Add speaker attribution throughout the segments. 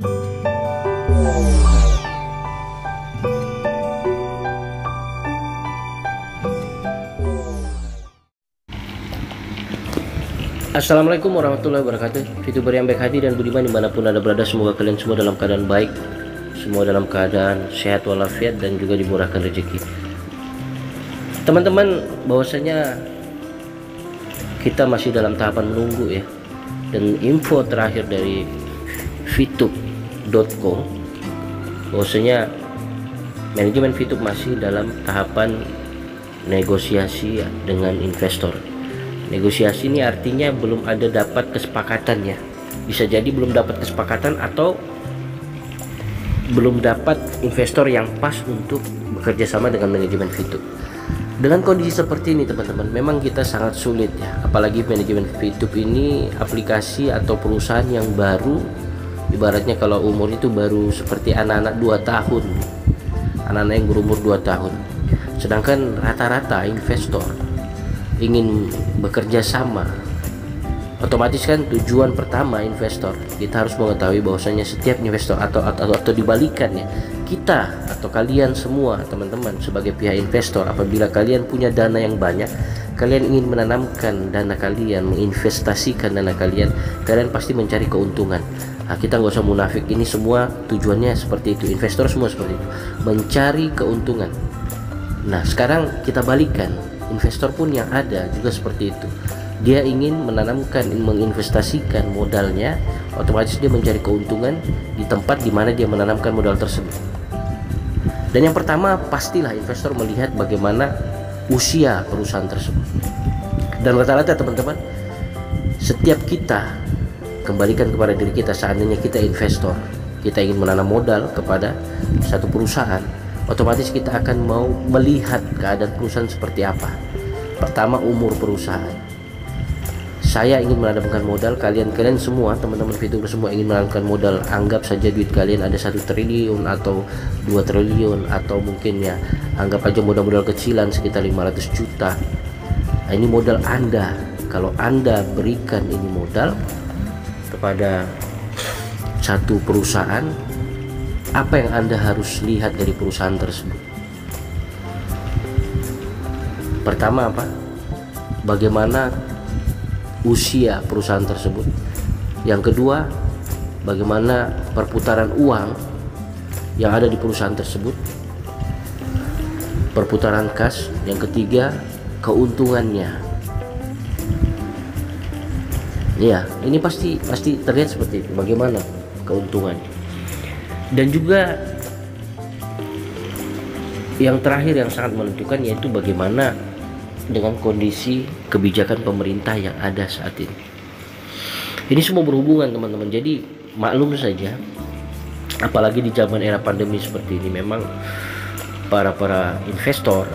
Speaker 1: Assalamualaikum warahmatullahi wabarakatuh. VTuber yang baik hati dan budiman dimanapun anda berada, semoga kalian semua dalam keadaan baik, semua dalam keadaan sehat walafiat dan juga dimurahkan rezeki. Teman-teman, bahwasanya kita masih dalam tahapan menunggu ya. Dan info terakhir dari VTube.com bahwasanya manajemen VTube masih dalam tahapan negosiasi dengan investor. Negosiasi ini artinya belum ada dapat kesepakatan ya. Bisa jadi belum dapat kesepakatan atau belum dapat investor yang pas untuk bekerja sama dengan manajemen VTube. Dengan kondisi seperti ini teman-teman, memang kita sangat sulit ya. Apalagi manajemen VTube ini aplikasi atau perusahaan yang baru. Ibaratnya kalau umur itu baru seperti anak-anak 2 tahun. Anak-anak yang berumur 2 tahun. Sedangkan rata-rata investor ingin bekerja sama, otomatis kan tujuan pertama investor, kita harus mengetahui bahwasanya setiap investor atau dibalikannya, kita atau kalian semua teman-teman sebagai pihak investor, apabila kalian punya dana yang banyak, kalian ingin menanamkan dana kalian, menginvestasikan dana kalian, kalian pasti mencari keuntungan. Nah, kita nggak usah munafik, ini semua tujuannya seperti itu, investor semua seperti itu, mencari keuntungan. Nah sekarang kita balikan, investor pun yang ada juga seperti itu. Dia ingin menanamkan, menginvestasikan modalnya, otomatis dia mencari keuntungan di tempat di mana dia menanamkan modal tersebut. Dan yang pertama pastilah investor melihat bagaimana usia perusahaan tersebut. Dan rata-rata teman-teman, setiap kita kembalikan kepada diri kita, seandainya kita investor, kita ingin menanam modal kepada satu perusahaan, otomatis kita akan mau melihat keadaan perusahaan seperti apa. Pertama, umur perusahaan. Saya ingin menanamkan modal, kalian semua teman-teman VTuber semua ingin menanamkan modal. Anggap saja duit kalian ada 1 triliun atau 2 triliun, atau mungkin ya anggap aja modal-modal kecilan sekitar 500 juta. Nah, ini modal Anda. Kalau Anda berikan ini modal kepada satu perusahaan, apa yang Anda harus lihat dari perusahaan tersebut? Pertama apa? Bagaimana usia perusahaan tersebut. Yang kedua, bagaimana perputaran uang yang ada di perusahaan tersebut, perputaran kas. Yang ketiga, keuntungannya. Ya, ini pasti terlihat seperti itu, bagaimana keuntungannya. Dan juga yang terakhir yang sangat menentukan, yaitu bagaimana dengan kondisi kebijakan pemerintah yang ada saat ini. Ini semua berhubungan teman-teman. Jadi maklum saja, apalagi di zaman era pandemi seperti ini, memang para investor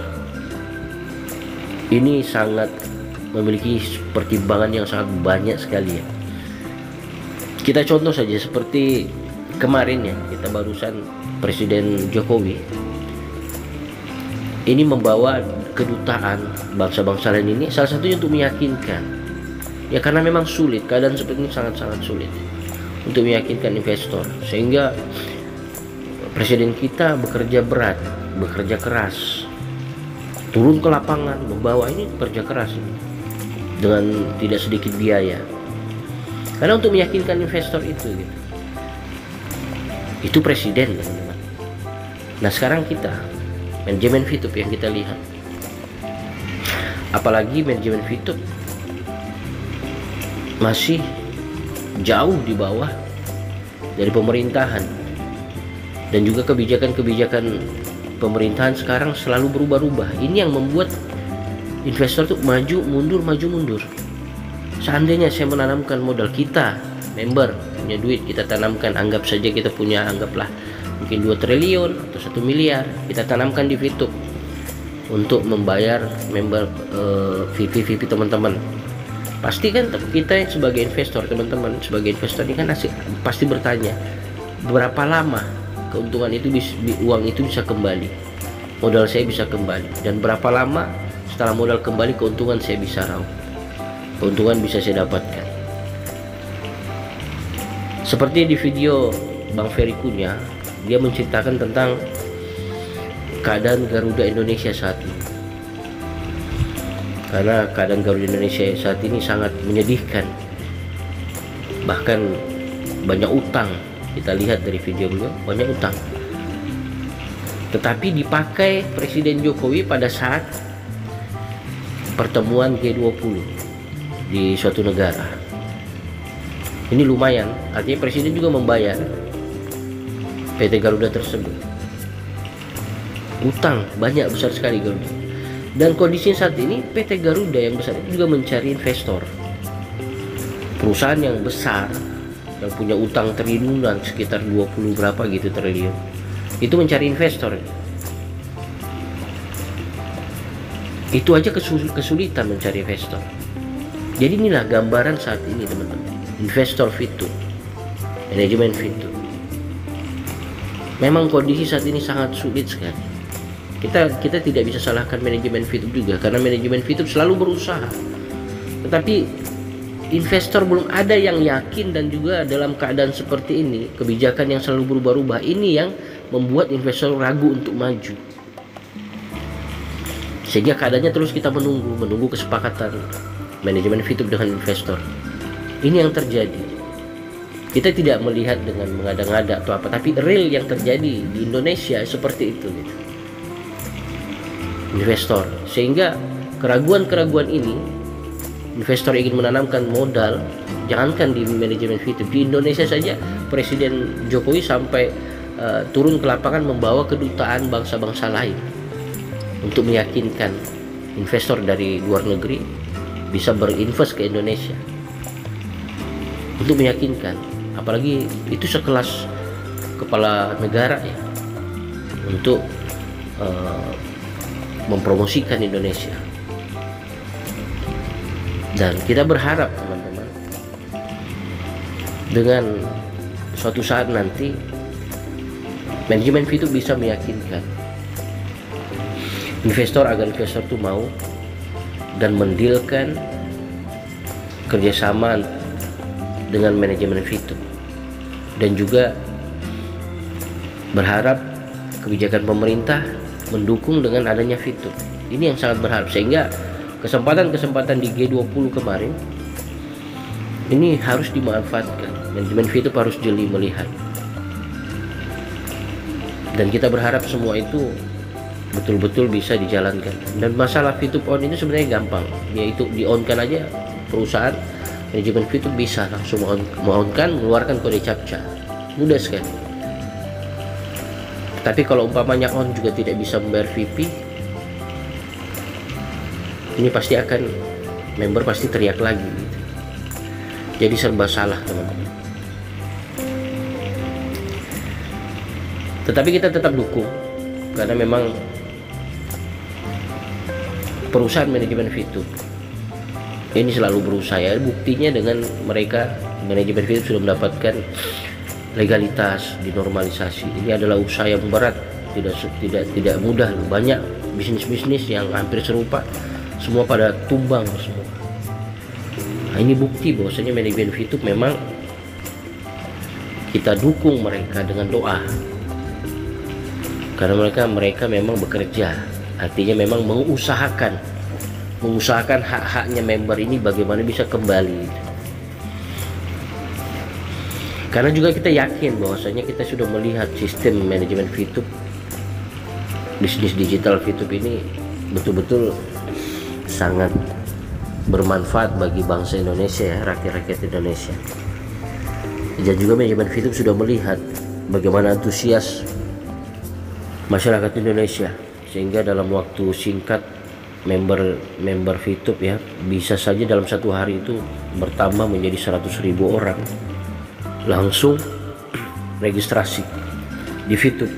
Speaker 1: ini sangat memiliki pertimbangan yang sangat banyak sekali ya. Kita contoh saja seperti kemarin ya, kita barusan Presiden Jokowi ini membawa kedutaan bangsa-bangsa lain ini, salah satunya untuk meyakinkan ya, karena memang sulit, keadaan seperti ini sangat-sangat sulit untuk meyakinkan investor, sehingga presiden kita bekerja berat, bekerja keras, turun ke lapangan, membawa ini bekerja keras dengan tidak sedikit biaya, karena untuk meyakinkan investor itu gitu. Itu presiden teman-teman. Nah sekarang kita manajemen VTube yang kita lihat, apalagi manajemen VTube masih jauh di bawah dari pemerintahan, dan juga kebijakan-kebijakan pemerintahan sekarang selalu berubah-ubah. Ini yang membuat investor tuh maju mundur. Seandainya saya menanamkan modal, kita member punya duit, kita tanamkan, anggap saja kita punya, anggaplah mungkin 2 triliun atau 1 miliar, kita tanamkan di VTube untuk membayar member VP teman-teman. Pasti kan kita sebagai investor teman-teman, sebagai investor ini kan pasti bertanya, berapa lama keuntungan itu uang itu bisa kembali, modal saya bisa kembali, dan berapa lama setelah modal kembali keuntungan saya bisa raup, keuntungan bisa saya dapatkan. Seperti di video Bang Ferry Kunya, dia menceritakan tentang keadaan Garuda Indonesia saat ini. Karena keadaan Garuda Indonesia saat ini sangat menyedihkan. Bahkan banyak utang, kita lihat dari video beliau, banyak utang. Tetapi dipakai Presiden Jokowi pada saat pertemuan G20 di suatu negara. Ini lumayan, artinya Presiden juga membayar PT Garuda tersebut. Utang banyak, besar sekali Garuda. Dan kondisi saat ini PT Garuda yang besar itu juga mencari investor. Perusahaan yang besar yang punya utang triliunan, sekitar 20 berapa gitu triliun, itu mencari investor. Itu aja kesulitan mencari investor. Jadi inilah gambaran saat ini teman-teman. Investor Fitup, manajemen Fitup. Memang kondisi saat ini sangat sulit sekali. Kita tidak bisa salahkan manajemen Fitup juga, karena manajemen Fitup selalu berusaha. Tetapi investor belum ada yang yakin, dan juga dalam keadaan seperti ini, kebijakan yang selalu berubah-ubah ini yang membuat investor ragu untuk maju. Sehingga keadaannya terus kita menunggu kesepakatan manajemen Fitup dengan investor. Ini yang terjadi. Kita tidak melihat dengan mengada-ngada atau apa, tapi real yang terjadi di Indonesia seperti itu gitu. Investor, sehingga keraguan-keraguan ini, investor ingin menanamkan modal, jangankan di manajemen Fitup, di Indonesia saja Presiden Jokowi sampai turun ke lapangan membawa kedutaan bangsa-bangsa lain untuk meyakinkan investor dari luar negeri bisa berinvest ke Indonesia, untuk meyakinkan, apalagi itu sekelas kepala negara ya, untuk mempromosikan Indonesia. Dan kita berharap teman-teman, dengan suatu saat nanti manajemen Fitup bisa meyakinkan investor agar investor itu mau dan mendilkan kerjasama dengan manajemen Fitup, dan juga berharap kebijakan pemerintah mendukung dengan adanya Fitup. Ini yang sangat berharap, sehingga kesempatan-kesempatan di G20 kemarin ini harus dimanfaatkan. Manajemen Fitup harus jeli melihat, dan kita berharap semua itu betul-betul bisa dijalankan. Dan masalah Fitup on itu sebenarnya gampang, yaitu di-on-kan aja perusahaan. Manajemen Fitup bisa langsung on-kan, mengeluarkan kode captcha, mudah sekali. Tapi kalau umpamanya on juga tidak bisa membayar VP, ini pasti akan member pasti teriak lagi gitu. Jadi serba salah teman-teman. Tetapi kita tetap dukung, karena memang perusahaan manajemen Fitup ini selalu berusaha. Buktinya dengan mereka, manajemen Fitup sudah mendapatkan legalitas, dinormalisasi. Ini adalah usaha yang berat, tidak mudah. Banyak bisnis-bisnis yang hampir serupa, semua pada tumbang semua. Nah, ini bukti bahwasanya manajemen Fitup memang kita dukung mereka dengan doa, karena mereka memang bekerja, artinya memang mengusahakan hak-haknya member ini bagaimana bisa kembali. Karena juga kita yakin bahwasanya kita sudah melihat sistem manajemen Fitup, bisnis digital Fitup ini betul-betul sangat bermanfaat bagi bangsa Indonesia ya, rakyat-rakyat Indonesia. Dan juga manajemen Fitup sudah melihat bagaimana antusias masyarakat Indonesia, sehingga dalam waktu singkat member Fitup ya bisa saja dalam satu hari itu bertambah menjadi 100.000 orang langsung registrasi di Fitup.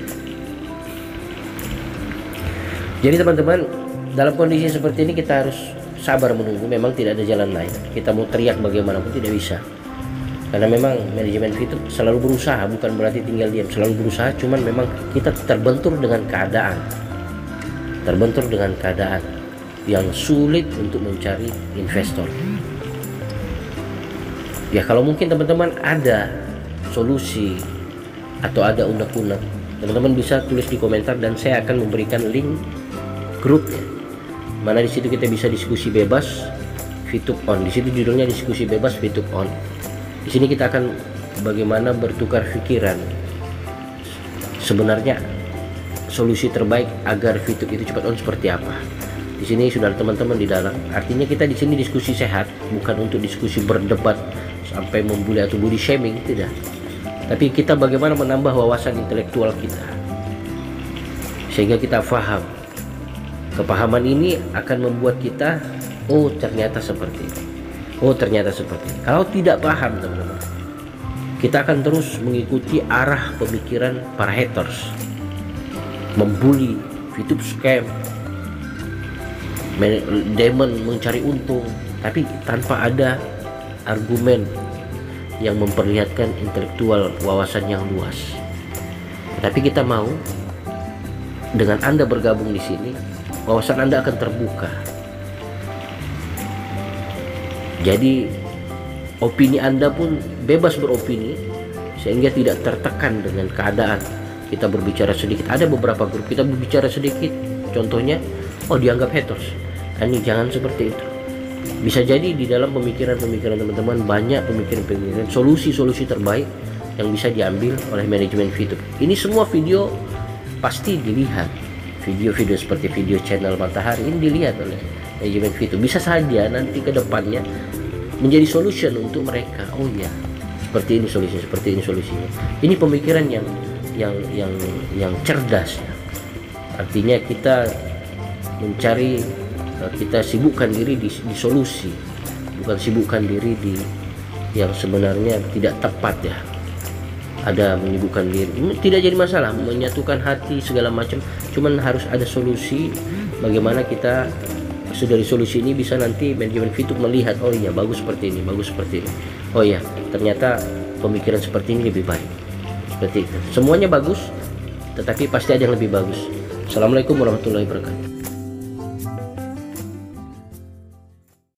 Speaker 1: Jadi teman-teman, dalam kondisi seperti ini kita harus sabar menunggu. Memang tidak ada jalan lain. Kita mau teriak bagaimanapun tidak bisa, karena memang manajemen Fitup selalu berusaha, bukan berarti tinggal diam, selalu berusaha. Cuman memang kita terbentur dengan keadaan yang sulit untuk mencari investor. Ya kalau mungkin teman-teman ada solusi atau ada unek-unek, teman-teman bisa tulis di komentar dan saya akan memberikan link grupnya, mana di situ kita bisa diskusi bebas VTube on. Di situ judulnya diskusi bebas VTube on. Di sini kita akan bagaimana bertukar pikiran sebenarnya solusi terbaik agar VTube itu cepat on seperti apa. Di sini sudah ada teman-teman di dalam. Artinya kita di sini diskusi sehat, bukan untuk diskusi berdebat sampai membuli atau body shaming, tidak. Tapi kita bagaimana menambah wawasan intelektual kita sehingga kita paham. Kepahaman ini akan membuat kita, oh ternyata seperti ini, oh ternyata seperti ini. Kalau tidak paham teman-teman, kita akan terus mengikuti arah pemikiran para haters, membuli, VTube scam, demon mencari untung, tapi tanpa ada argumen yang memperlihatkan intelektual wawasan yang luas. Tapi kita mau dengan Anda bergabung di sini, wawasan Anda akan terbuka. Jadi opini Anda pun bebas beropini sehingga tidak tertekan dengan keadaan. Kita berbicara sedikit, ada beberapa grup kita berbicara sedikit, contohnya oh dianggap haters. Ini jangan seperti itu. Bisa jadi di dalam pemikiran-pemikiran teman-teman banyak pemikiran-pemikiran solusi-solusi terbaik yang bisa diambil oleh manajemen VTube. Ini semua video pasti dilihat, video-video seperti video channel Matahari ini dilihat oleh manajemen VTube. Bisa saja nanti ke depannya menjadi solution untuk mereka. Oh ya, seperti ini solusinya, seperti ini solusinya. Ini pemikiran yang cerdas ya. Artinya kita mencari, kita sibukkan diri di solusi, bukan sibukkan diri di yang sebenarnya tidak tepat ya. Ada menyibukkan diri, tidak jadi masalah, menyatukan hati segala macam, cuman harus ada solusi. Bagaimana kita dari solusi ini bisa nanti manajemen VTube melihat, oh iya bagus seperti ini, bagus seperti ini, oh iya ternyata pemikiran seperti ini lebih baik, seperti itu. Semuanya bagus, tetapi pasti ada yang lebih bagus. Assalamualaikum warahmatullahi wabarakatuh.